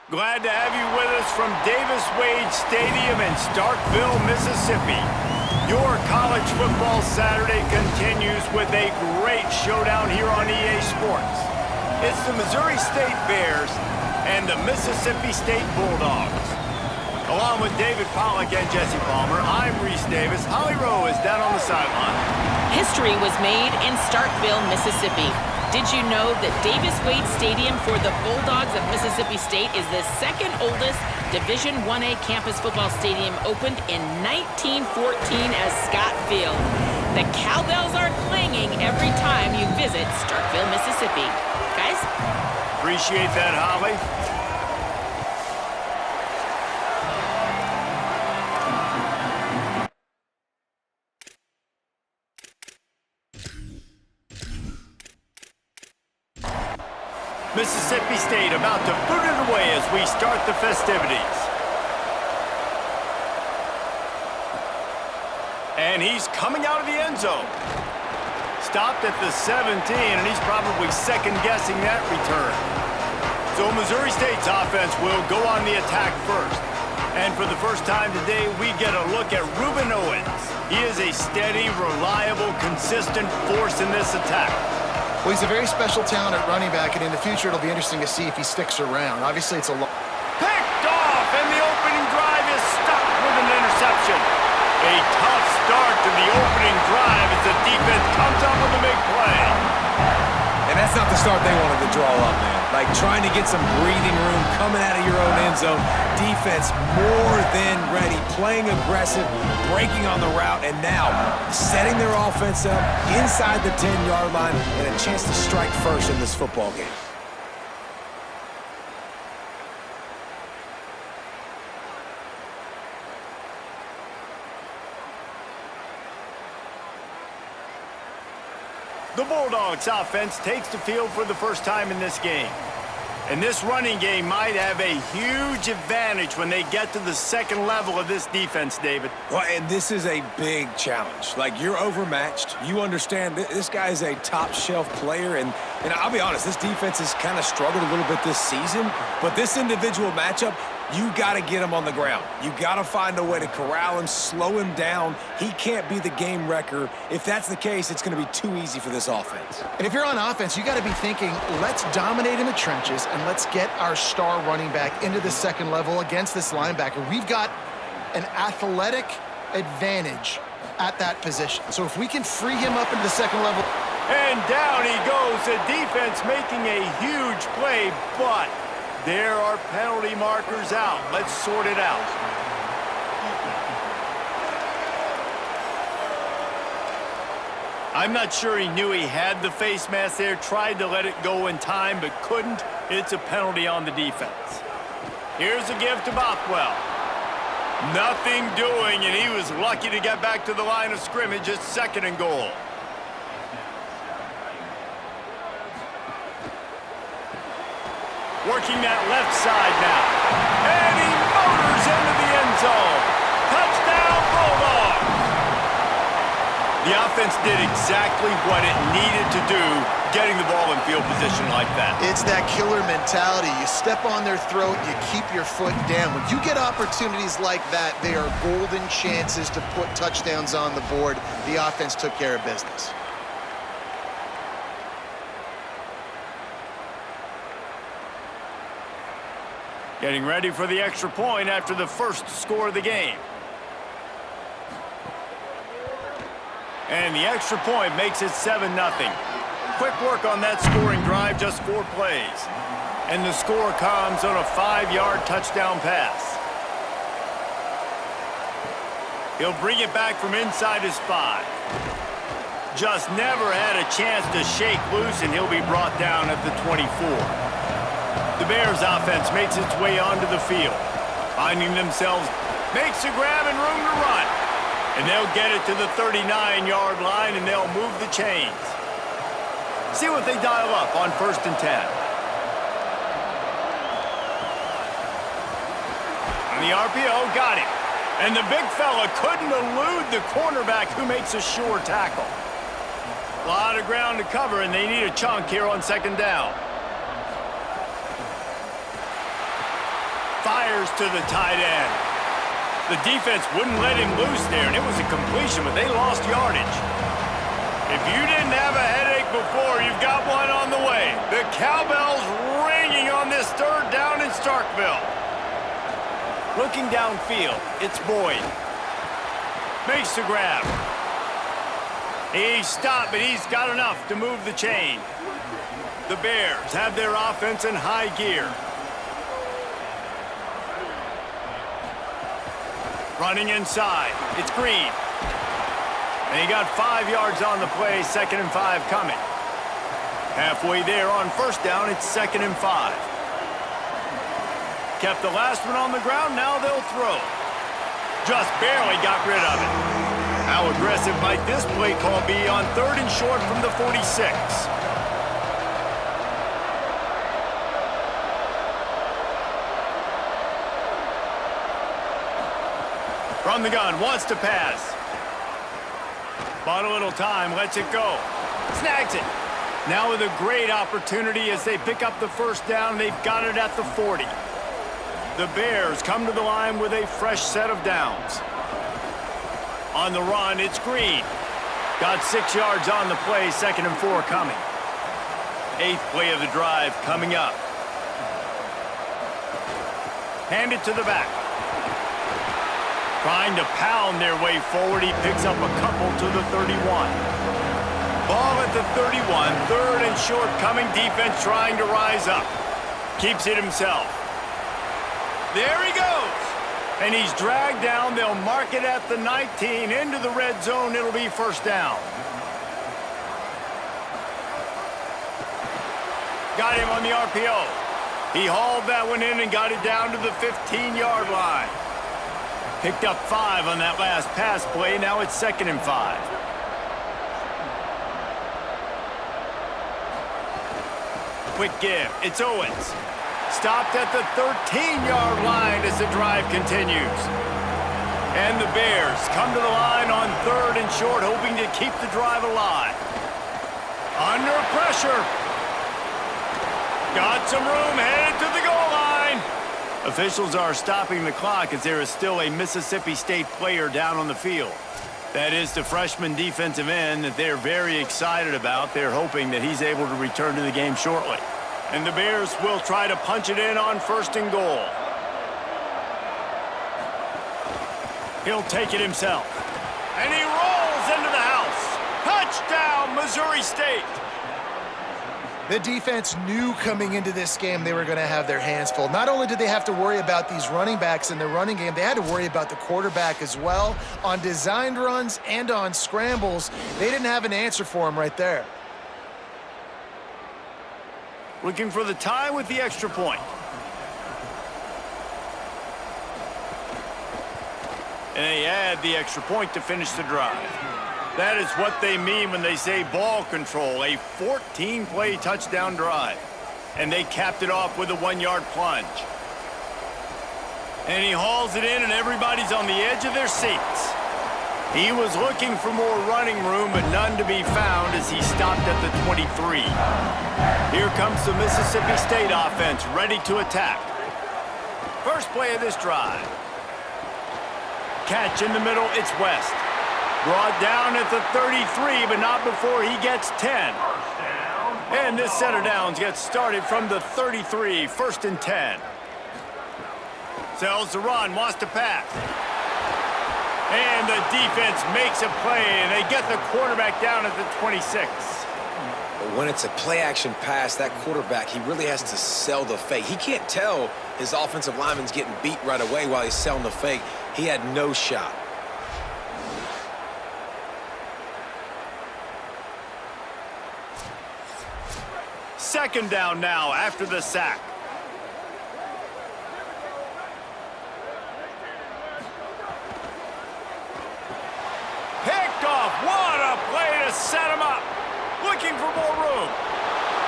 Glad to have you with us from Davis-Wade Stadium in Starkville, Mississippi. Your college football Saturday continues with a great showdown here on EA Sports. It's the Missouri State Bears and the Mississippi State Bulldogs. Along with David Pollack and Jesse Palmer, I'm Reese Davis. Holly Rowe is down on the sideline. History was made in Starkville, Mississippi. Did you know that Davis-Wade Stadium for the Bulldogs of Mississippi State is the second oldest Division I-A campus football stadium, opened in 1914 as Scott Field? The cowbells are clanging every time you visit Starkville, Mississippi. Guys? Appreciate that, Holly. Mississippi State about to boot it away as we start the festivities. And he's coming out of the end zone. Stopped at the 17, and he's probably second-guessing that return. So Missouri State's offense will go on the attack first. And for the first time today, we get a look at Reuben Owens. He is a steady, reliable, consistent force in this attack. Well, he's a very special talent at running back, and in the future, it'll be interesting to see if he sticks around. Obviously, it's a lot. Picked off, and the opening drive is stopped with an interception. A tough start to the opening drive as the defense comes up with a big play. And that's not the start they wanted to draw up, man. Like trying to get some breathing room, coming out of your own end zone. Defense more than ready, playing aggressive, breaking on the route, and now setting their offense up inside the 10-yard line and a chance to strike first in this football game. The Bulldogs offense takes the field for the first time in this game. And this running game might have a huge advantage when they get to the second level of this defense, David. Well, and this is a big challenge. Like, you're overmatched. You understand this guy is a top-shelf player, and I'll be honest, this defense has kind of struggled a little bit this season, but this individual matchup, you got to get him on the ground. You got to find a way to corral him, slow him down. He can't be the game wrecker. If that's the case, it's going to be too easy for this offense. And if you're on offense, you got to be thinking, let's dominate in the trenches and let's get our star running back into the second level against this linebacker. We've got an athletic advantage at that position. So if we can free him up into the second level. And down he goes. The defense making a huge play, but there are penalty markers out. Let's sort it out. I'm not sure he knew he had the face mask there, tried to let it go in time, but couldn't. It's a penalty on the defense. Here's a give to Bothwell. Nothing doing, and he was lucky to get back to the line of scrimmage at 2nd and goal. Working that left side now. And he motors into the end zone. Touchdown, Bulldogs! The offense did exactly what it needed to do, getting the ball in field position like that. It's that killer mentality. You step on their throat, you keep your foot down. When you get opportunities like that, they are golden chances to put touchdowns on the board. The offense took care of business. Getting ready for the extra point after the first score of the game. And the extra point makes it 7-0. Quick work on that scoring drive, just 4 plays. And the score comes on a 5-yard touchdown pass. He'll bring it back from inside his 5. Just never had a chance to shake loose, and he'll be brought down at the 24. The Bears offense makes its way onto the field. Finding themselves, makes a grab and room to run. And they'll get it to the 39-yard line, and they'll move the chains. See what they dial up on 1st and 10. And the RPO got him. And the big fella couldn't elude the cornerback who makes a sure tackle. A lot of ground to cover, and they need a chunk here on 2nd down. fires to the tight end. The defense wouldn't let him loose there, and it was a completion, but they lost yardage. If you didn't have a headache before, you've got one on the way. The cowbell's ringing on this third down in Starkville. Looking downfield, it's Boyd. Makes the grab. He stopped, but he's got enough to move the chain. The Bears have their offense in high gear. Running inside, it's Green. And he got 5 yards on the play, 2nd and 5 coming. Halfway there on first down, it's 2nd and 5. Kept the last one on the ground, now they'll throw. Just barely got rid of it. How aggressive might this play call be on 3rd and short from the 46? From the gun, wants to pass. Bought a little time, lets it go. Snags it. Now with a great opportunity as they pick up the first down, they've got it at the 40. The Bears come to the line with a fresh set of downs. On the run, it's Green. Got 6 yards on the play, 2nd and 4 coming. 8th play of the drive coming up. Hand it to the back. Trying to pound their way forward, he picks up a couple to the 31. Ball at the 31, 3rd and short coming, defense trying to rise up. Keeps it himself. There he goes. And he's dragged down. They'll mark it at the 19. Into the red zone, it'll be first down. Got him on the RPO. He hauled that one in and got it down to the 15-yard line. Picked up 5 on that last pass play. Now it's 2nd and 5. Quick give. It's Owens. Stopped at the 13-yard line as the drive continues. And the Bears come to the line on 3rd and short, hoping to keep the drive alive. Under pressure. Got some room, headed to the goal line. Officials are stopping the clock as there is still a Mississippi State player down on the field. That is the freshman defensive end that they're very excited about. They're hoping that he's able to return to the game shortly. And the Bears will try to punch it in on 1st and goal. He'll take it himself. And he rolls into the house. Touchdown, Missouri State. The defense knew coming into this game they were going to have their hands full. Not only did they have to worry about these running backs in the running game, they had to worry about the quarterback as well. On designed runs and on scrambles, they didn't have an answer for him right there. Looking for the tie with the extra point. And they add the extra point to finish the drive. That is what they mean when they say ball control, a 14-play touchdown drive. And they capped it off with a 1-yard plunge. And he hauls it in, and everybody's on the edge of their seats. He was looking for more running room, but none to be found as he stopped at the 23. Here comes the Mississippi State offense, ready to attack. First play of this drive. Catch in the middle, it's West. Brought down at the 33, but not before he gets 10. And this set of downs gets started from the 33, 1st and 10. Sells the run, wants to pass. And the defense makes a play, and they get the quarterback down at the 26. But when it's a play-action pass, that quarterback, he really has to sell the fake. He can't tell his offensive lineman's getting beat right away while he's selling the fake. He had no shot. Second down now after the sack. Picked off. What a play to set him up. Looking for more room.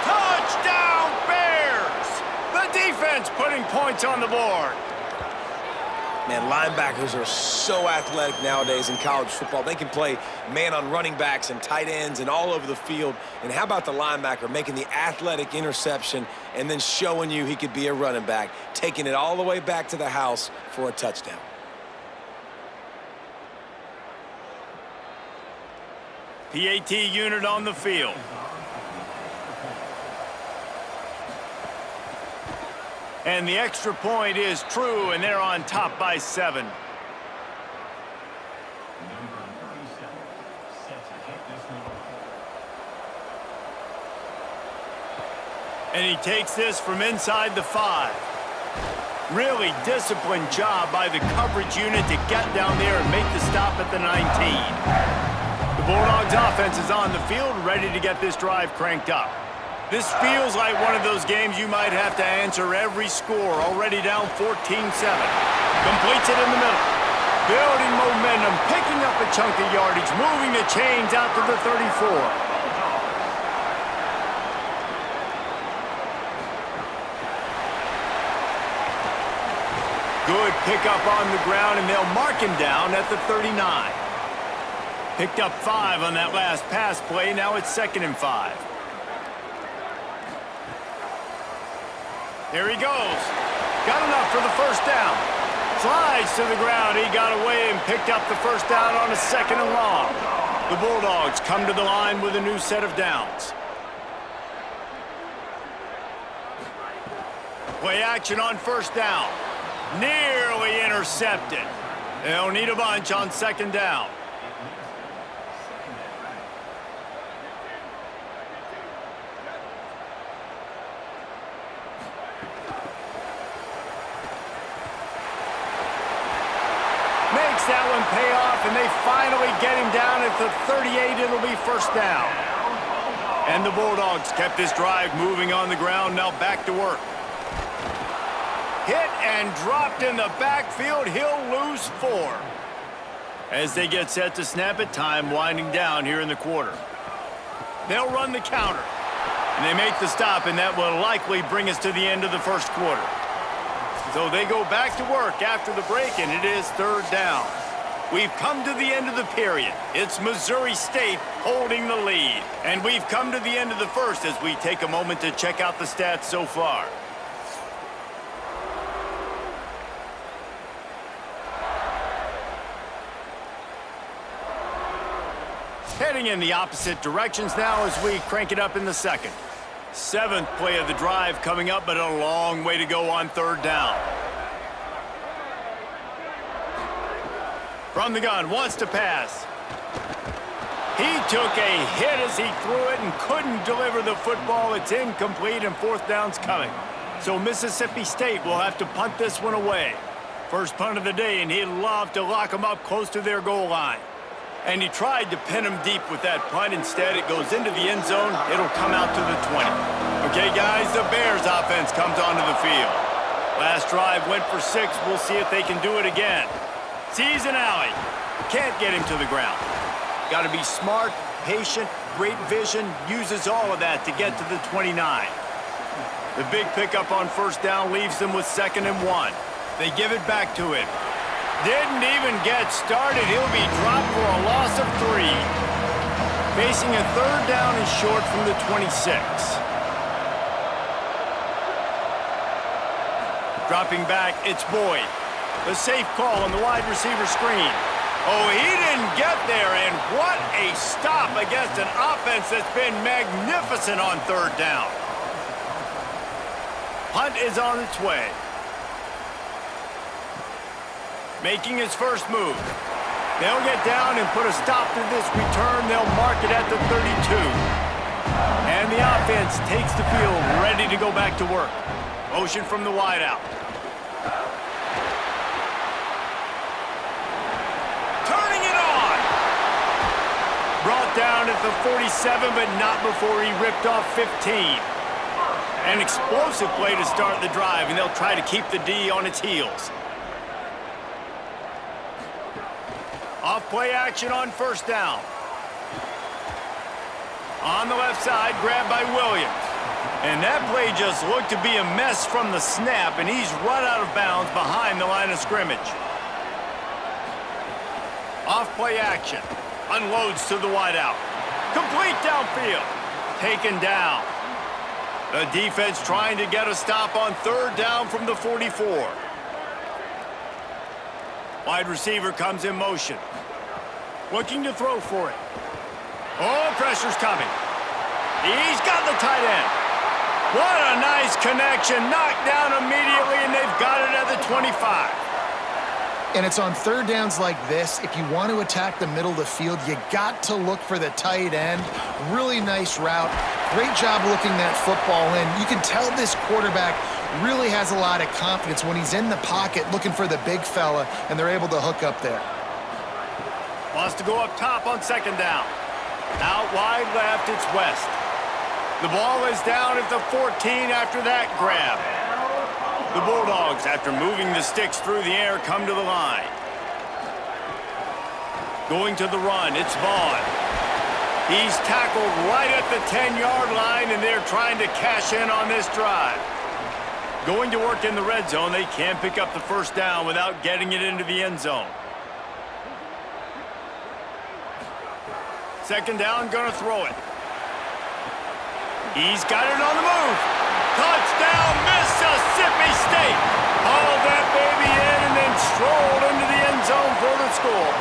Touchdown, Bears! The defense putting points on the board. Man, linebackers are so athletic nowadays in college football. They can play man on running backs and tight ends and all over the field. And how about the linebacker making the athletic interception and then showing you he could be a running back, taking it all the way back to the house for a touchdown. PAT unit on the field. And the extra point is true, and they're on top by 7. And he takes this from inside the 5. Really disciplined job by the coverage unit to get down there and make the stop at the 19. The Bulldogs offense is on the field, ready to get this drive cranked up. This feels like one of those games you might have to answer every score, already down 14-7. Completes it in the middle. Building momentum, picking up a chunk of yardage, moving the chains out to the 34. Good pickup on the ground, and they'll mark him down at the 39. Picked up 5 on that last pass play. Now it's 2nd and 5. There he goes. Got enough for the first down. Slides to the ground. He got away and picked up the first down on a 2nd and long. The Bulldogs come to the line with a new set of downs. Play action on first down. Nearly intercepted. They'll need a bunch on 2nd down. Makes that one pay off, and they finally get him down at the 38. It'll be first down. And the Bulldogs kept this drive moving on the ground. Now back to work. Hit and dropped in the backfield. He'll lose 4. As they get set to snap it, time winding down here in the quarter. They'll run the counter. And they make the stop, and that will likely bring us to the end of the first quarter. So they go back to work after the break, and it is 3rd down. We've come to the end of the period. It's Missouri State holding the lead. And we've come to the end of the first as we take a moment to check out the stats so far. Heading in the opposite directions now as we crank it up in the 2nd. 7th play of the drive coming up, but a long way to go on 3rd down. From the gun, wants to pass. He took a hit as he threw it and couldn't deliver the football. It's incomplete, and 4th down's coming. So Mississippi State will have to punt this one away. First punt of the day, and he'd love to lock them up close to their goal line. And he tried to pin him deep with that punt. Instead, it goes into the end zone. It'll come out to the 20. Okay, guys, the Bears offense comes onto the field. Last drive went for 6. We'll see if they can do it again. Sees an alley. Can't get him to the ground. Got to be smart, patient, great vision. Uses all of that to get to the 29. The big pickup on first down leaves them with 2nd and 1. They give it back to him. Didn't even get started. He'll be dropped for a loss of 3. Facing a 3rd down and short from the 26. Dropping back, it's Boyd. The safe call on the wide receiver screen. Oh, he didn't get there, and what a stop against an offense that's been magnificent on 3rd down. Punt is on its way. Making his first move. They'll get down and put a stop to this return. They'll mark it at the 32. And the offense takes the field, ready to go back to work. Motion from the wideout. Turning it on! Brought down at the 47, but not before he ripped off 15. An explosive play to start the drive, and they'll try to keep the D on its heels. Off play action on first down. On the left side, grabbed by Williams. And that play just looked to be a mess from the snap, and he's run out of bounds behind the line of scrimmage. Off play action. Unloads to the wideout. Complete downfield. Taken down. The defense trying to get a stop on third down from the 44. Wide receiver comes in motion. Looking to throw for it. Oh, pressure's coming. He's got the tight end. What a nice connection. Knocked down immediately, and they've got it at the 25. And it's on third downs like this, if you want to attack the middle of the field, you got to look for the tight end. Really nice route. Great job looking that football in. You can tell this quarterback really has a lot of confidence when he's in the pocket looking for the big fella, and they're able to hook up there. Wants to go up top on second down. Out wide left, it's West. The ball is down at the 14 after that grab. The Bulldogs, after moving the sticks through the air, come to the line. Going to the run, it's Vaughn. He's tackled right at the 10-yard line, and they're trying to cash in on this drive. Going to work in the red zone, they can't pick up the first down without getting it into the end zone. Second down, gonna throw it. He's got it on the move. Touchdown, Mississippi State. Hauled that baby in and then strolled into the end zone for the score.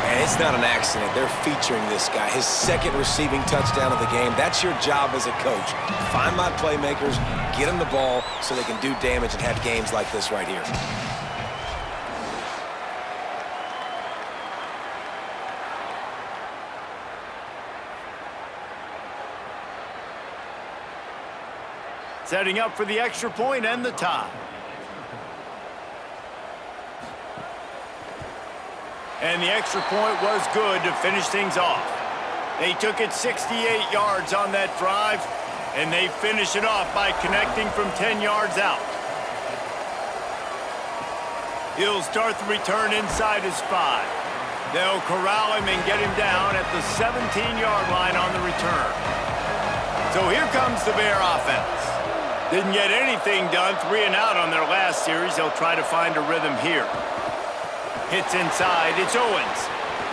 And it's not an accident. They're featuring this guy. His second receiving touchdown of the game. That's your job as a coach. Find my playmakers, get them the ball so they can do damage and have games like this right here. Setting up for the extra point and the tie. And the extra point was good to finish things off. They took it 68 yards on that drive, and they finish it off by connecting from 10 yards out. He'll start the return inside his 5. They'll corral him and get him down at the 17-yard line on the return. So here comes the Bear offense. Didn't get anything done, 3 and out on their last series. They'll try to find a rhythm here. Hits inside, it's Owens.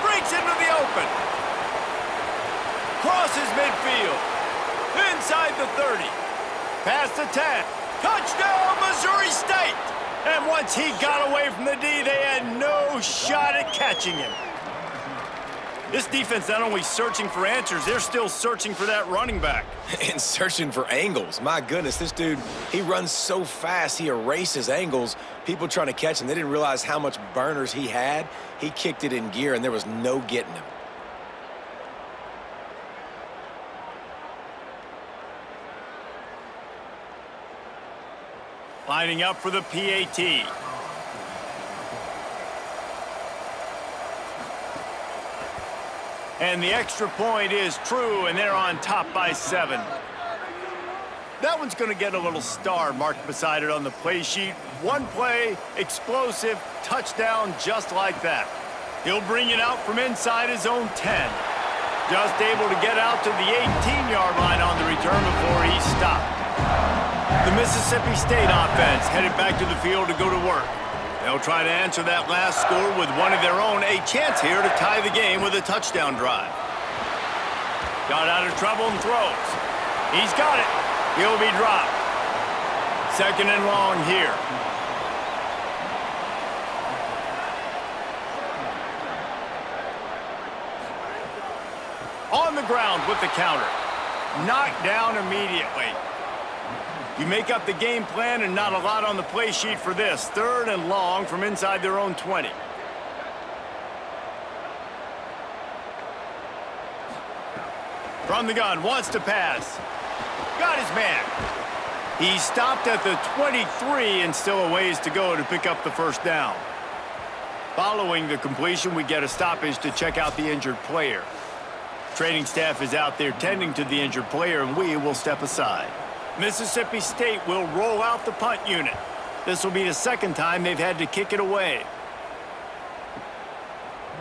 Breaks into the open. Crosses midfield. Inside the 30. Past the 10. Touchdown, Missouri State! And once he got away from the D, they had no shot at catching him. This defense not only searching for answers, they're still searching for that running back. And searching for angles. My goodness, this dude, he runs so fast, he erases angles. People trying to catch him, they didn't realize how much burners he had. He kicked it in gear, and there was no getting him. Lining up for the PAT. And the extra point is true, and they're on top by 7. That one's going to get a little star marked beside it on the play sheet. One play, explosive, touchdown just like that. He'll bring it out from inside his own 10. Just able to get out to the 18-yard line on the return before he stopped. The Mississippi State offense headed back to the field to go to work. They'll try to answer that last score with one of their own. A chance here to tie the game with a touchdown drive. Got out of trouble and throws. He's got it. He'll be dropped. Second and long here. On the ground with the counter. Knocked down immediately. You make up the game plan and not a lot on the play sheet for this. Third and long from inside their own 20. From the gun, wants to pass. Got his man. He stopped at the 23 and still a ways to go to pick up the first down. Following the completion, we get a stoppage to check out the injured player. Training staff is out there tending to the injured player, and we will step aside. Mississippi State will roll out the punt unit. This will be the second time they've had to kick it away.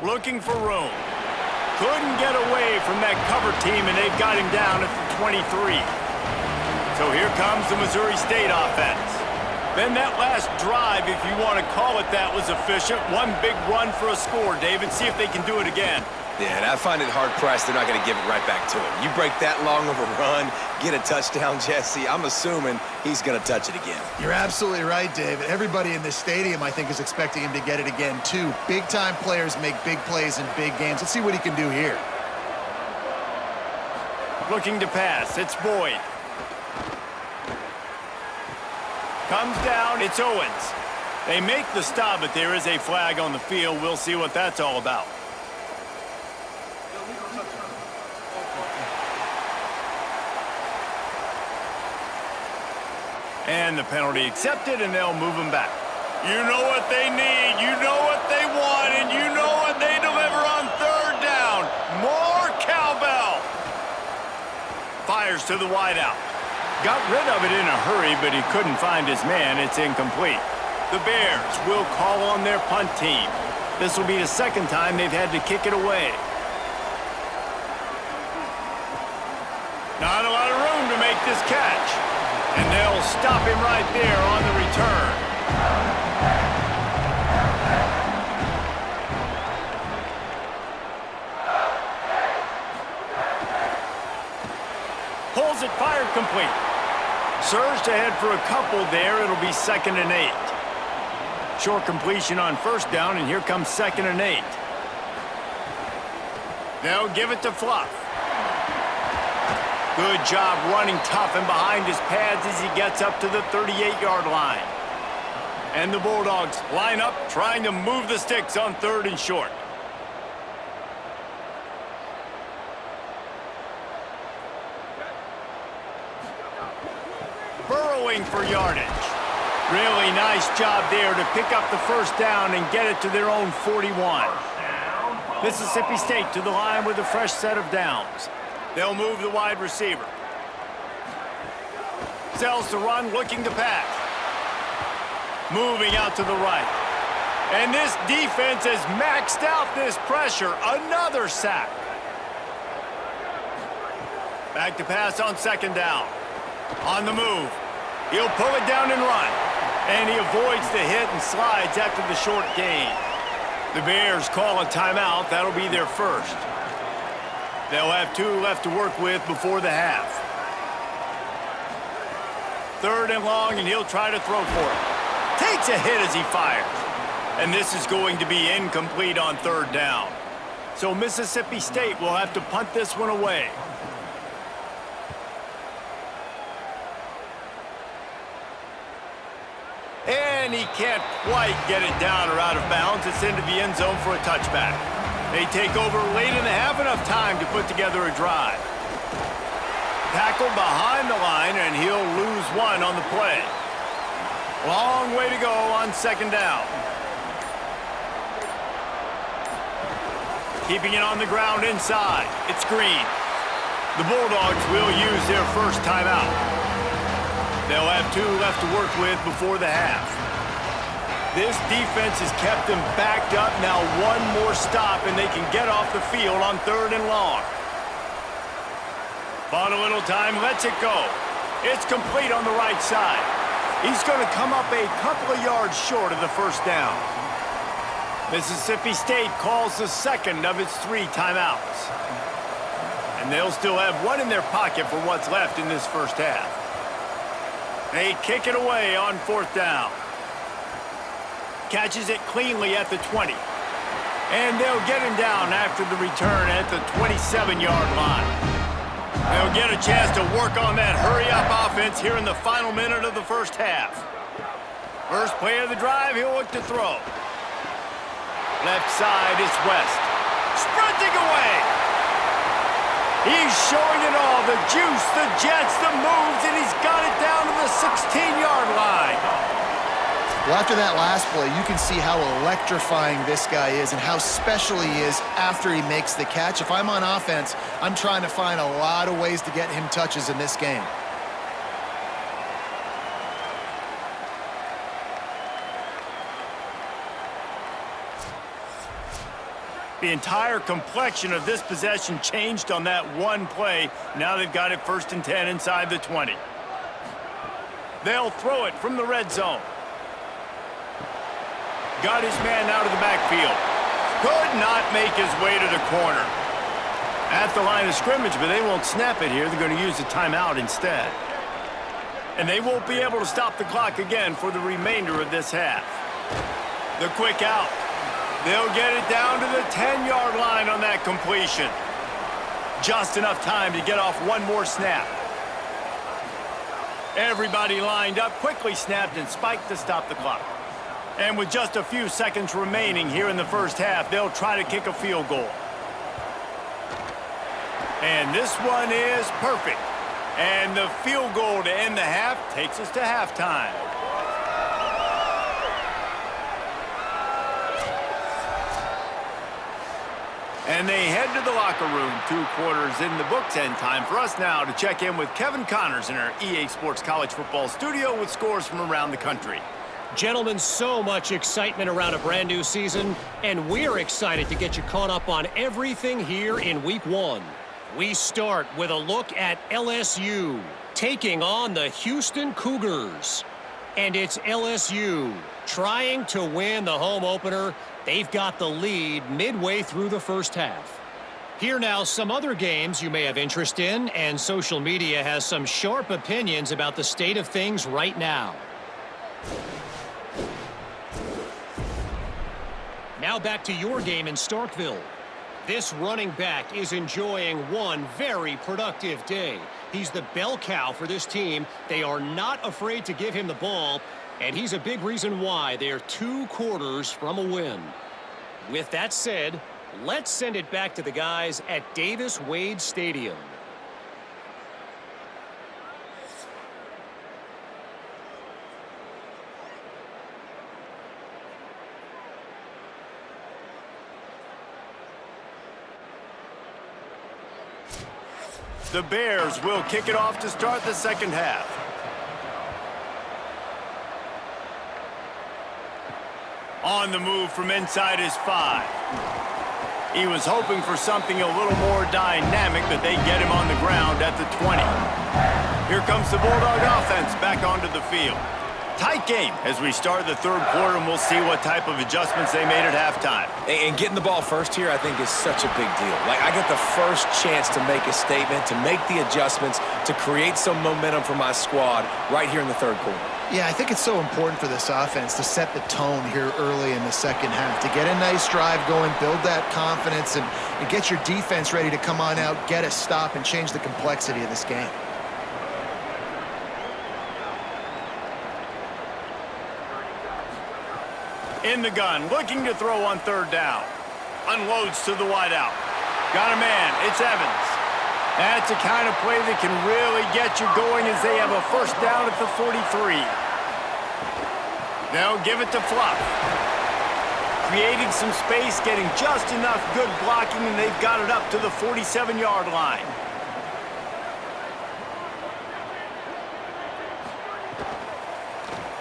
Looking for room. Couldn't get away from that cover team, and they've got him down at the 23. So here comes the Missouri State offense. Then that last drive, if you want to call it that, was efficient. One big run for a score, David. See if they can do it again. Yeah, and I find it hard-pressed they're not going to give it right back to him. You break that long of a run, get a touchdown, Jesse, I'm assuming he's going to touch it again. You're absolutely right, David. Everybody in this stadium, I think, is expecting him to get it again, too. Big-time players make big plays in big games. Let's see what he can do here. Looking to pass. It's Boyd. Comes down. It's Owens. They make the stop, but there is a flag on the field. We'll see what that's all about. And the penalty accepted, and they'll move him back. You know what they need, you know what they want, and you know what they deliver on third down. More cowbell. Fires to the wideout. Got rid of it in a hurry, but he couldn't find his man. It's incomplete. The Bears will call on their punt team. This will be the second time they've had to kick it away. Not a lot of room to make this catch. And they'll stop him right there on the return. Pulls it, fired complete. Surged ahead for a couple there. It'll be 2nd and 8. Short completion on first down, and here comes 2nd and 8. They'll give it to Fluff. Good job running tough and behind his pads as he gets up to the 38-yard line. And the Bulldogs line up, trying to move the sticks on 3rd and short. Burrowing for yardage. Really nice job there to pick up the first down and get it to their own 41. Mississippi State to the line with a fresh set of downs. They'll move the wide receiver. Sells to run, looking to pass. Moving out to the right. And this defense has maxed out this pressure. Another sack. Back to pass on 2nd down. On the move. He'll pull it down and run. And he avoids the hit and slides after the short gain. The Bears call a timeout. That'll be their first. They'll have 2 left to work with before the half. 3rd and long, and he'll try to throw for it. Takes a hit as he fires. And this is going to be incomplete on 3rd down. So Mississippi State will have to punt this one away. And he can't quite get it down or out of bounds. It's into the end zone for a touchback. They take over late and have enough time to put together a drive. Tackle behind the line, and he'll lose 1 on the play. Long way to go on 2nd down. Keeping it on the ground inside. It's Green. The Bulldogs will use their first timeout. They'll have 2 left to work with before the half. This defense has kept them backed up. Now 1 more stop, and they can get off the field on 3rd and long. Bought a little time, lets it go. It's complete on the right side. He's going to come up a couple of yards short of the first down. Mississippi State calls the 2nd of its 3 timeouts. And they'll still have 1 in their pocket for what's left in this first half. They kick it away on 4th down. Catches it cleanly at the 20. And they'll get him down after the return at the 27-yard line. They'll get a chance to work on that hurry-up offense here in the final minute of the first half. First play of the drive, he'll look to throw. Left side is West. Sprinting away. He's showing it all. The juice, the jets, the moves, and he's got it down to the 16-yard line. Well, after that last play, you can see how electrifying this guy is and how special he is after he makes the catch. If I'm on offense, I'm trying to find a lot of ways to get him touches in this game. The entire complexion of this possession changed on that 1 play. Now they've got it 1st and 10 inside the 20. They'll throw it from the red zone. Got his man out of the backfield. Could not make his way to the corner. At the line of scrimmage, but they won't snap it here. They're going to use the timeout instead. And they won't be able to stop the clock again for the remainder of this half. The quick out. They'll get it down to the 10-yard line on that completion. Just enough time to get off one more snap. Everybody lined up, quickly snapped and spiked to stop the clock. And with just a few seconds remaining here in the first half, they'll try to kick a field goal. And this one is perfect. And the field goal to end the half takes us to halftime. And they head to the locker room. 2 quarters in the books, and time for us now to check in with Kevin Connors in our EA Sports College Football studio with scores from around the country. Gentlemen, so much excitement around a brand new season, and we're excited to get you caught up on everything here in Week 1. We start with a look at LSU taking on the Houston Cougars. And it's LSU trying to win the home opener. They've got the lead midway through the first half. Here now, some other games you may have interest in, and social media has some sharp opinions about the state of things right now. Now back to your game in Starkville. This running back is enjoying one very productive day. He's the bell cow for this team. They are not afraid to give him the ball, and he's a big reason why they are 2 quarters from a win. With that said, let's send it back to the guys at Davis Wade Stadium. The Bears will kick it off to start the second half. On the move from inside his 5. He was hoping for something a little more dynamic, but they get him on the ground at the 20. Here comes the Bulldog offense back onto the field. Tight game as we start the third quarter, and we'll see what type of adjustments they made at halftime. And getting the ball first here, I think, is such a big deal. Like, I get the first chance to make a statement, to make the adjustments, to create some momentum for my squad right here in the third quarter. Yeah, I think it's so important for this offense to set the tone here early in the second half, to get a nice drive going, build that confidence, and get your defense ready to come on out, get a stop, and change the complexity of this game. In the gun, looking to throw on third down. Unloads to the wideout. Got a man, it's Evans. That's the kind of play that can really get you going as they have a first down at the 43. They'll give it to Fluff. Creating some space, getting just enough good blocking, and they've got it up to the 47-yard line.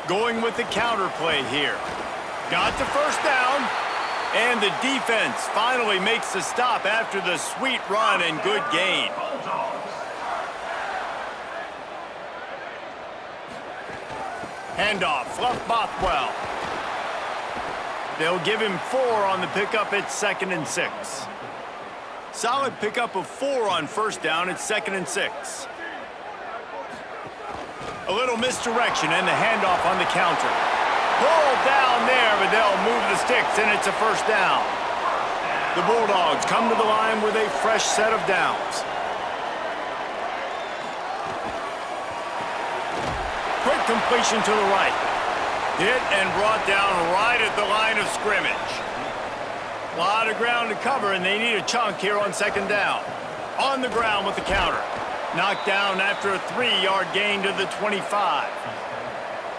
Going with the counter play here. Got the first down, and the defense finally makes the stop after the sweet run and good gain. Handoff, Fluff Bothwell. They'll give him 4 on the pickup at 2nd and 6. Solid pickup of 4 on first down at 2nd and 6. A little misdirection and the handoff on the counter. Pulled down there, but they'll move the sticks, and it's a first down. The Bulldogs come to the line with a fresh set of downs. Quick completion to the right. Hit and brought down right at the line of scrimmage. A lot of ground to cover, and they need a chunk here on second down. On the ground with the counter. Knocked down after a 3-yard gain to the 25.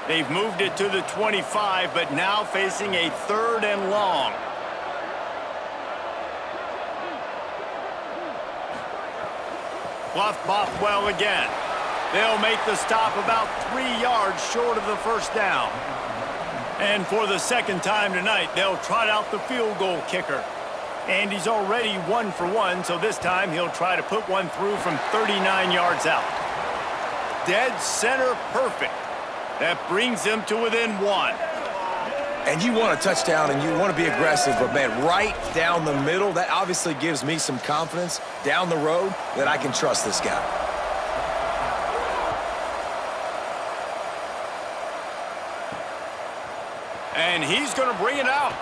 They've moved it to the 25, but now facing a 3rd and long. Fluff Bothwell again. They'll make the stop about 3 yards short of the first down. And for the second time tonight, they'll trot out the field goal kicker. And he's already 1 for 1, so this time he'll try to put one through from 39 yards out. Dead center perfect. That brings them to within 1. And you want a touchdown and you want to be aggressive, but, man, right down the middle, that obviously gives me some confidence down the road that I can trust this guy. And he's going to bring it out.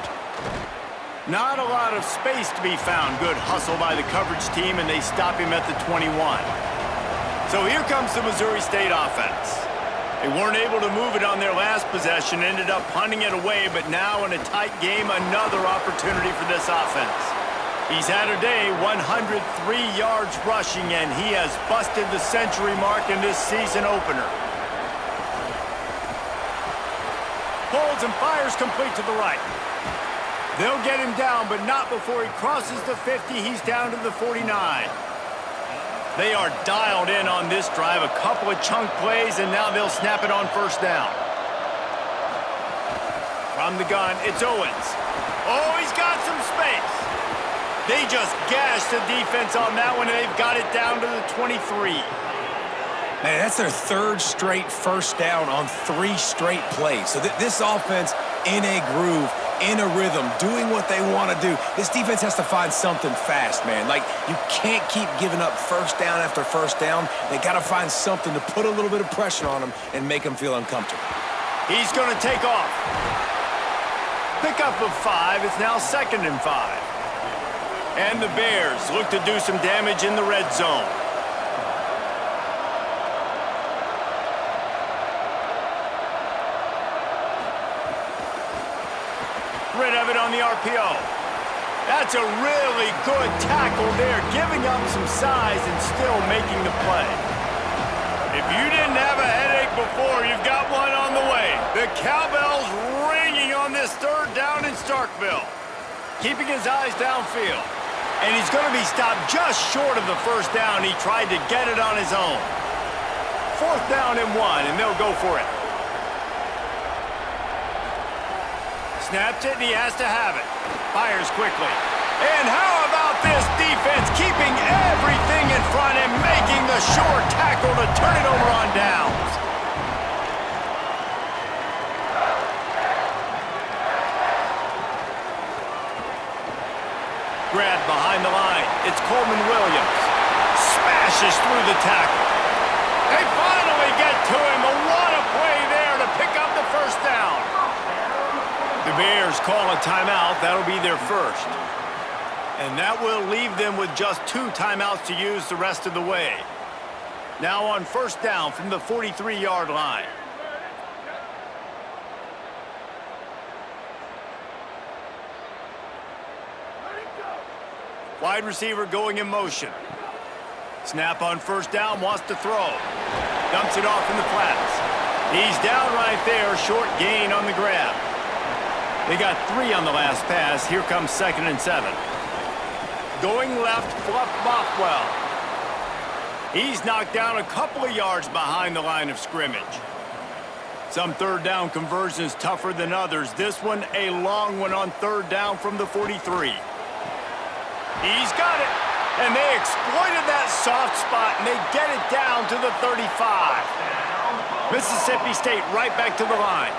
Not a lot of space to be found. Good hustle by the coverage team, and they stop him at the 21. So here comes the Missouri State offense. They weren't able to move it on their last possession, ended up punting it away, but now in a tight game, another opportunity for this offense. He's had a day, 103 yards rushing, and he has busted the century mark in this season opener. Pulls and fires complete to the right. They'll get him down, but not before he crosses the 50. He's down to the 49. They are dialed in on this drive. A couple of chunk plays, and now they'll snap it on first down. From the gun, it's Owens. Oh, he's got some space. They just gashed the defense on that one, and they've got it down to the 23. Man, that's their third straight first down on 3 straight plays. So this offense in a groove, in a rhythm, doing what they want to do. This defense has to find something fast, man. Like, you can't keep giving up first down after first down. They got to find something to put a little bit of pressure on them and make them feel uncomfortable. He's going to take off. Pickup of 5. It's now 2nd and 5. And the Bears look to do some damage in the red zone. Rid of it on the RPO. That's a really good tackle there, giving up some size and still making the play. If you didn't have a headache before, you've got one on the way. The cowbell's ringing on this 3rd down in Starkville. Keeping his eyes downfield. And he's going to be stopped just short of the first down. He tried to get it on his own. 4th down and 1, and they'll go for it. Snaps it, and he has to have it. Fires quickly. And how about this defense keeping everything in front and making the short tackle to turn it over on downs? Grabbed behind the line. It's Coleman Williams. Smashes through the tackle. They finally get to him. What a play there to pick up the first down. The Bears call a timeout. That'll be their first. And that will leave them with just 2 timeouts to use the rest of the way. Now on first down from the 43-yard line. Wide receiver going in motion. Snap on first down, wants to throw. Dumps it off in the flats. He's down right there, short gain on the grab. They got 3 on the last pass. Here comes 2nd and 7. Going left, Fluff Bothwell. He's knocked down a couple of yards behind the line of scrimmage. Some 3rd down conversions tougher than others. This one, a long one on 3rd down from the 43. He's got it. And they exploited that soft spot, and they get it down to the 35. Mississippi State right back to the line.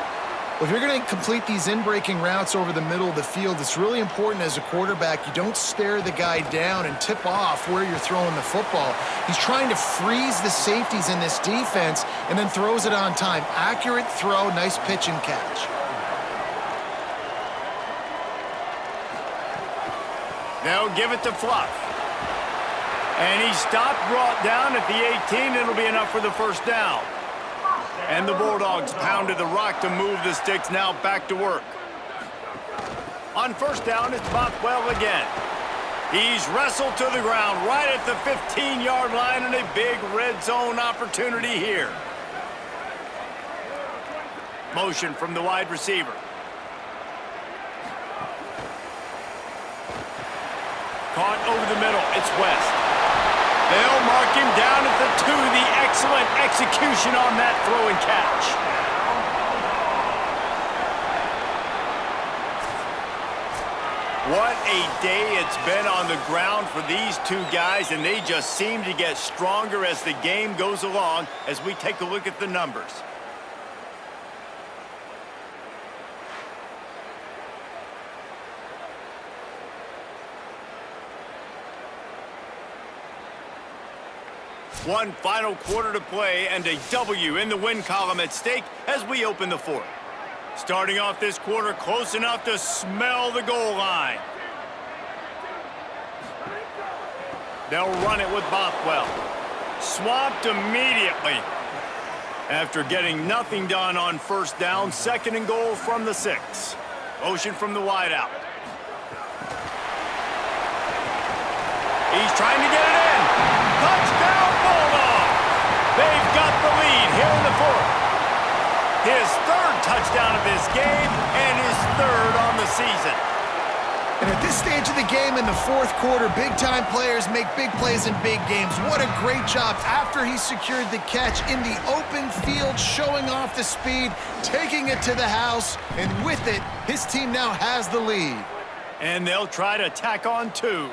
Well, if you're going to complete these in-breaking routes over the middle of the field, it's really important as a quarterback you don't stare the guy down and tip off where you're throwing the football. He's trying to freeze the safeties in this defense and then throws it on time. Accurate throw, nice pitch and catch. They'll give it to Fluff. And he stopped, brought down at the 18. It'll be enough for the first down. And the Bulldogs pounded the rock to move the sticks, now back to work. On first down, it's Bothwell again. He's wrestled to the ground right at the 15-yard line, and a big red zone opportunity here. Motion from the wide receiver. Caught over the middle. It's West. They'll mark him down at the 2. The excellent execution on that throw and catch. What a day it's been on the ground for these 2 guys, and they just seem to get stronger as the game goes along as we take a look at the numbers. One final quarter to play and a W in the win column at stake as we open the fourth. Starting off this quarter close enough to smell the goal line. They'll run it with Bothwell. Swamped immediately. After getting nothing done on first down, 2nd and goal from the 6. Motion from the wideout. He's trying to get it in. Touchdown, Bulldog! They've got the lead here in the fourth. His 3rd touchdown of this game and his 3rd on the season. And at this stage of the game in the fourth quarter, big-time players make big plays in big games. What a great job after he secured the catch in the open field, showing off the speed, taking it to the house, and with it, his team now has the lead. And they'll try to tack on 2.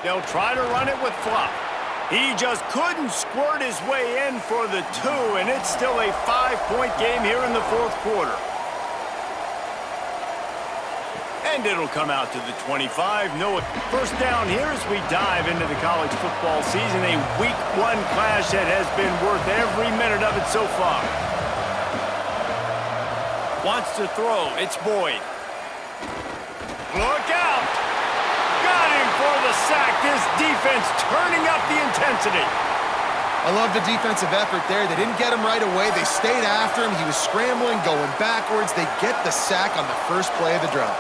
They'll try to run it with Fluff. He just couldn't squirt his way in for the 2, and it's still a 5-point game here in the fourth quarter. And it'll come out to the 25. No first down here as we dive into the college football season. A week 1 clash that has been worth every minute of it so far. Wants to throw. It's Boyd. Look out! Got him for the sack. This defense turning up the intensity. I love the defensive effort there. They didn't get him right away. They stayed after him. He was scrambling, going backwards. They get the sack on the first play of the drive.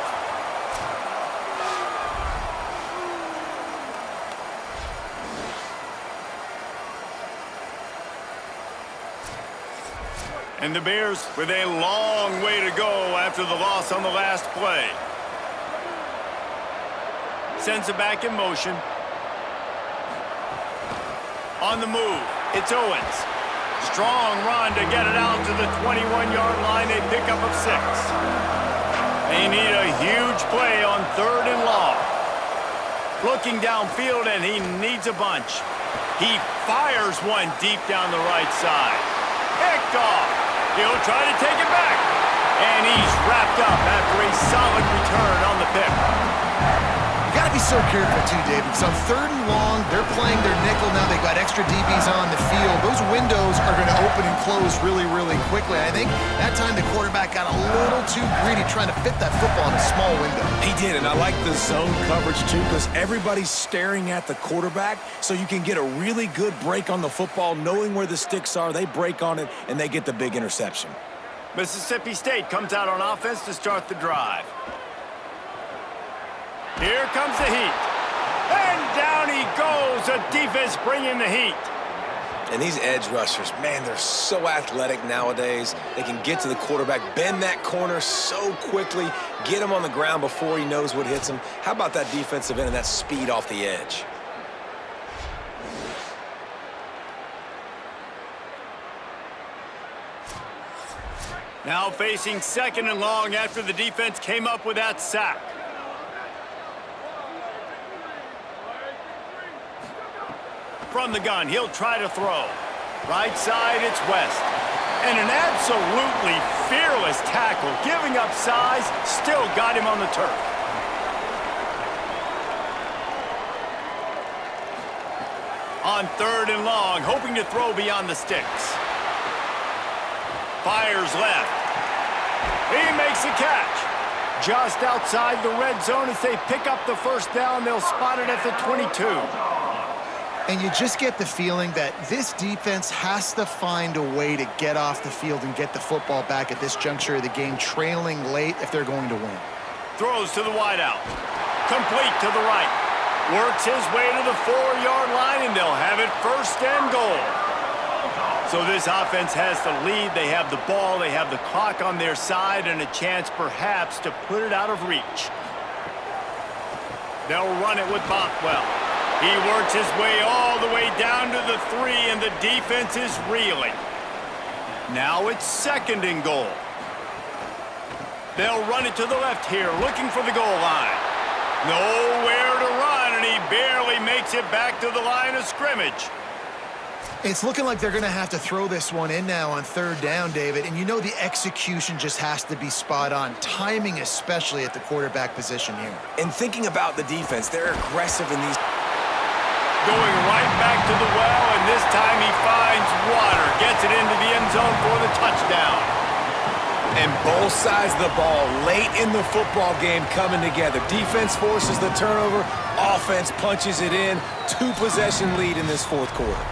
And the Bears with a long way to go after the loss on the last play. Sends it back in motion. On the move, it's Owens. Strong run to get it out to the 21-yard line. They pick up of 6. They need a huge play on 3rd and long. Looking downfield, and he needs a bunch. He fires one deep down the right side. Picked off. He'll try to take it back. And he's wrapped up after a solid return on the pick. You got to be so careful too, David, because on 3rd and long, they're playing their nickel now. They've got extra DBs on the field. Those windows are going to open and close really, really quickly. I think that time the quarterback got a little too greedy trying to fit that football in a small window. He did, and I like the zone coverage too, because everybody's staring at the quarterback, so you can get a really good break on the football, knowing where the sticks are. They break on it, and they get the big interception. Mississippi State comes out on offense to start the drive. Here comes the heat. And down he goes. The defense bringing the heat. And these edge rushers, man, they're so athletic nowadays. They can get to the quarterback, bend that corner so quickly, get him on the ground before he knows what hits him. How about that defensive end and that speed off the edge? Now facing 2nd and long after the defense came up with that sack. From the gun, he'll try to throw. Right side, it's West. And an absolutely fearless tackle, giving up size, still got him on the turf. On 3rd and long, hoping to throw beyond the sticks. Fires left. He makes the catch. Just outside the red zone as they pick up the first down. They'll spot it at the 22. And you just get the feeling that this defense has to find a way to get off the field and get the football back at this juncture of the game, trailing late if they're going to win. Throws to the wideout. Complete to the right. Works his way to the 4-yard line, and they'll have it 1st and goal. So this offense has the lead. They have the ball. They have the clock on their side and a chance perhaps to put it out of reach. They'll run it with Bothwell. He works his way all the way down to the 3, and the defense is reeling. Now it's 2nd and goal. They'll run it to the left here, looking for the goal line. Nowhere to run, and he barely makes it back to the line of scrimmage. It's looking like they're going to have to throw this one in now on third down, David. And you know the execution just has to be spot on. Timing especially at the quarterback position here. And thinking about the defense, they're aggressive in these. Going right back to the well, and this time he finds water. Gets it into the end zone for the touchdown. And both sides of the ball late in the football game coming together. Defense forces the turnover. Offense punches it in. 2-possession lead in this fourth quarter.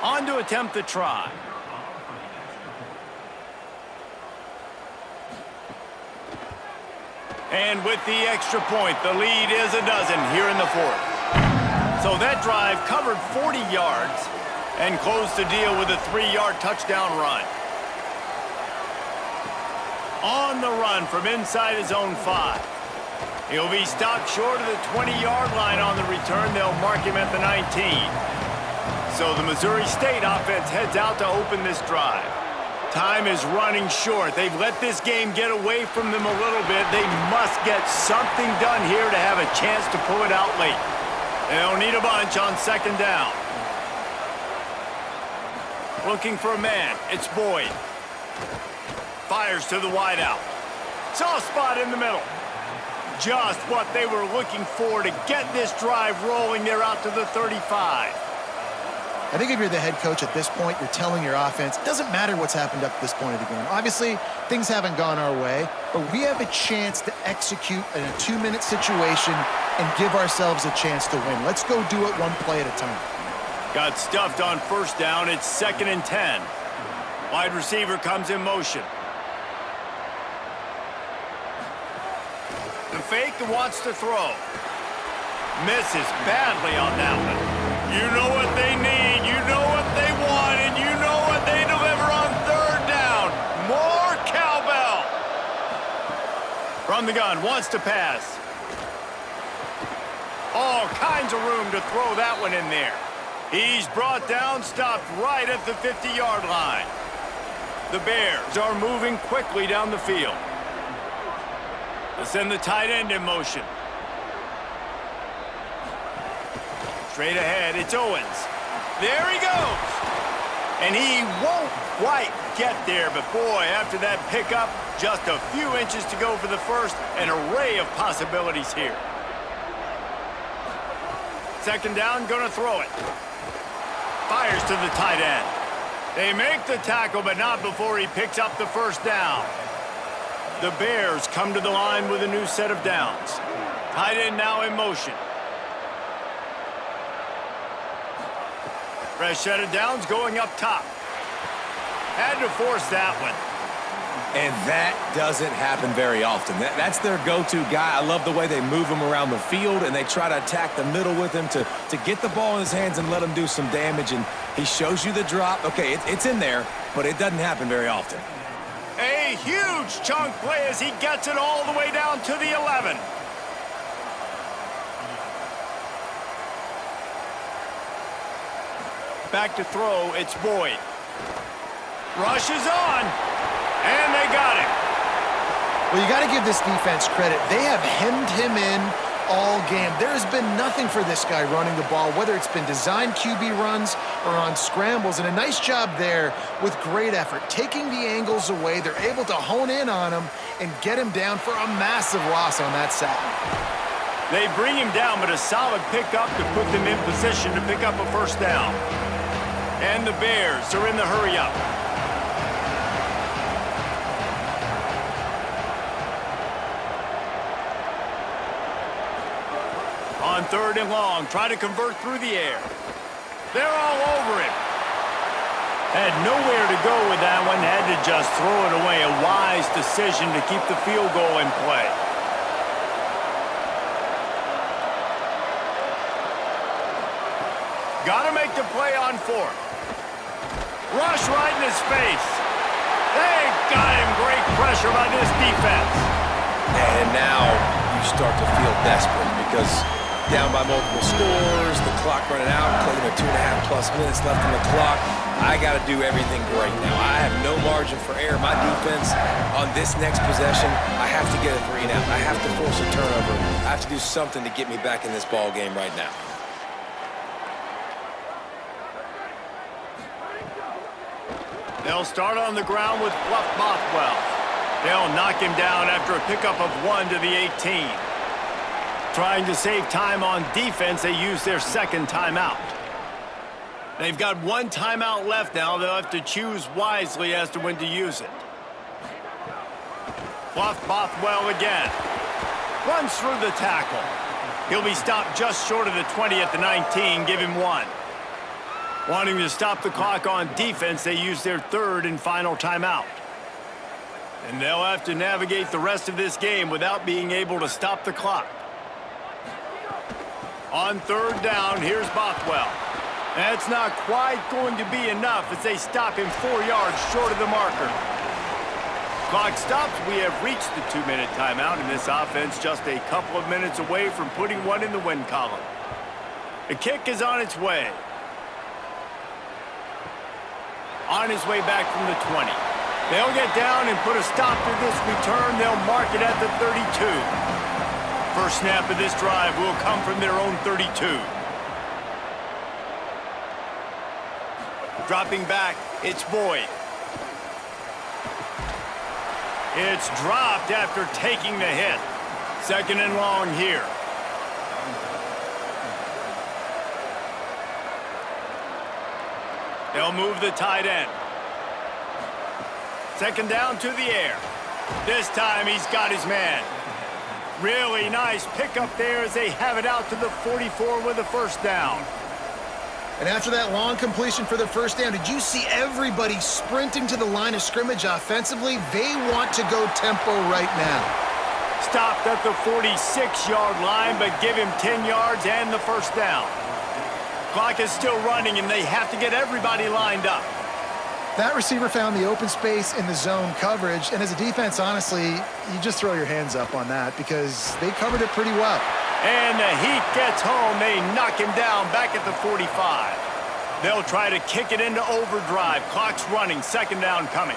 On to attempt the try. And with the extra point, the lead is a dozen here in the fourth. So that drive covered 40 yards and closed the deal with a 3-yard touchdown run. On the run from inside his own 5. He'll be stopped short of the 20-yard line on the return. They'll mark him at the 19. So the Missouri State offense heads out to open this drive. Time is running short. They've let this game get away from them a little bit. They must get something done here to have a chance to pull it out late. They'll need a bunch on second down. Looking for a man. It's Boyd. Fires to the wideout. Soft spot in the middle. Just what they were looking for to get this drive rolling. They're out to the 35. I think if you're the head coach at this point, you're telling your offense, it doesn't matter what's happened up to this point of the game. Obviously, things haven't gone our way, but we have a chance to execute in a 2-minute situation and give ourselves a chance to win. Let's go do it one play at a time. Got stuffed on first down. It's 2nd and 10. Wide receiver comes in motion. The fake wants to throw. Misses badly on that one. You know what they need, you know what they want, and you know what they deliver on third down. More cowbell. From the gun, wants to pass. All kinds of room to throw that one in there. He's brought down, stopped right at the 50-yard line. The Bears are moving quickly down the field. They send the tight end in motion. Straight ahead, it's Owens. There he goes. And he won't quite get there, but boy, after that pickup, just a few inches to go for the first. An array of possibilities here. Second down, gonna throw it. Fires to the tight end. They make the tackle, but not before he picks up the first down. The Bears come to the line with a new set of downs. Tight end now in motion. Fresh set of downs going up top. Had to force that one. And that doesn't happen very often. That's their go-to guy. I love the way they move him around the field, and they try to attack the middle with him to get the ball in his hands and let him do some damage. And he shows you the drop. Okay, it's in there, but it doesn't happen very often. A huge chunk play as he gets it all the way down to the 11. Back to throw, it's Boyd. Rushes on, and they got him. Well, you got to give this defense credit. They have hemmed him in all game. There has been nothing for this guy running the ball, whether it's been designed QB runs or on scrambles, and a nice job there with great effort. Taking the angles away, they're able to hone in on him and get him down for a massive loss on that sack. They bring him down, but a solid pickup to put them in position to pick up a first down. And the Bears are in the hurry-up. On third and long, try to convert through the air. They're all over him. Had nowhere to go with that one, had to just throw it away. A wise decision to keep the field goal in play. Got to make the play on fourth. Rush right in his face. They got him. Great pressure by this defense. And now you start to feel desperate because down by multiple scores, the clock running out, clicking with 2.5+ minutes left on the clock. I I got to do everything great now. I have no margin for error. My defense on this next possession, I have to get a 3 and out. I have to force a turnover. I have to do something to get me back in this ball game right now. They'll start on the ground with Bluff Bothwell. They'll knock him down after a pickup of 1 to the 18. Trying to save time on defense, they use their second timeout. They've got 1 timeout left now. They'll have to choose wisely as to when to use it. Bluff Bothwell again. Runs through the tackle. He'll be stopped just short of the 20 at the 19. Give him 1. Wanting to stop the clock on defense, they use their third and final timeout. And they'll have to navigate the rest of this game without being able to stop the clock. On third down, here's Bothwell. That's not quite going to be enough as they stop him 4 yards short of the marker. Clock stops. We have reached the 2-minute timeout, and this offense just a couple of minutes away from putting one in the win column. The kick is on its way. On his way back from the 20. They'll get down and put a stop to this return. They'll mark it at the 32. First snap of this drive will come from their own 32. Dropping back, it's Boyd. It's dropped after taking the hit. Second and long here. They'll move the tight end. Second down to the air. This time he's got his man. Really nice pickup there as they have it out to the 44 with a first down. And after that long completion for the first down, did you see everybody sprinting to the line of scrimmage offensively? They want to go tempo right now. Stopped at the 46-yard line, but give him 10 yards and the first down. Clock is still running, and they have to get everybody lined up. That receiver found the open space in the zone coverage, and as a defense, honestly, you just throw your hands up on that because they covered it pretty well. And the heat gets home. They knock him down back at the 45. They'll try to kick it into overdrive. Clock's running. Second down coming.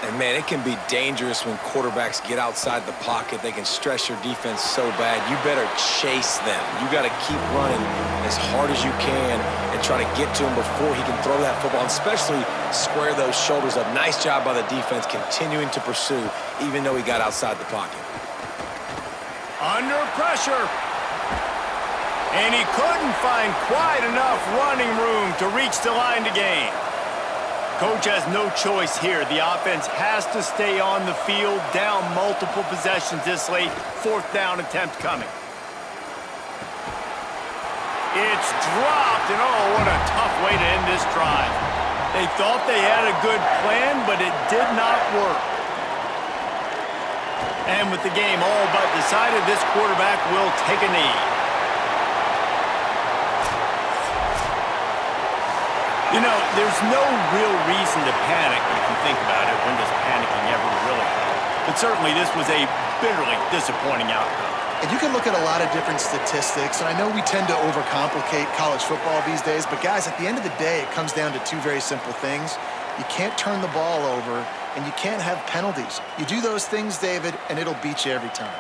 And, man, it can be dangerous when quarterbacks get outside the pocket. They can stress your defense so bad. You better chase them. You got to keep running as hard as you can and try to get to him before he can throw that football, and especially square those shoulders up. Nice job by the defense continuing to pursue, even though he got outside the pocket. Under pressure. And he couldn't find quite enough running room to reach the line to gain. Coach has no choice here. The offense has to stay on the field, down multiple possessions this late. Fourth down attempt coming. It's dropped, and oh, what a tough way to end this drive. They thought they had a good plan, but it did not work. And with the game all but decided, this quarterback will take a knee. You know, there's no real reason to panic if you think about it. When does panicking ever really help? But certainly this was a bitterly disappointing outcome. And you can look at a lot of different statistics, and I know we tend to overcomplicate college football these days, but guys, at the end of the day, it comes down to two very simple things. You can't turn the ball over, and you can't have penalties. You do those things, David, and it'll beat you every time.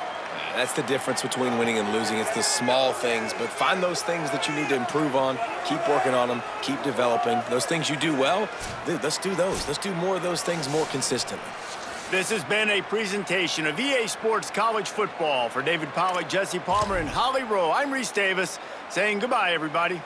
That's the difference between winning and losing. It's the small things, but find those things that you need to improve on. Keep working on them. Keep developing. Those things you do well, let's do those. Let's do more of those things more consistently. This has been a presentation of EA Sports College Football. For David Pollack, Jesse Palmer, and Holly Rowe, I'm Reese Davis saying goodbye, everybody.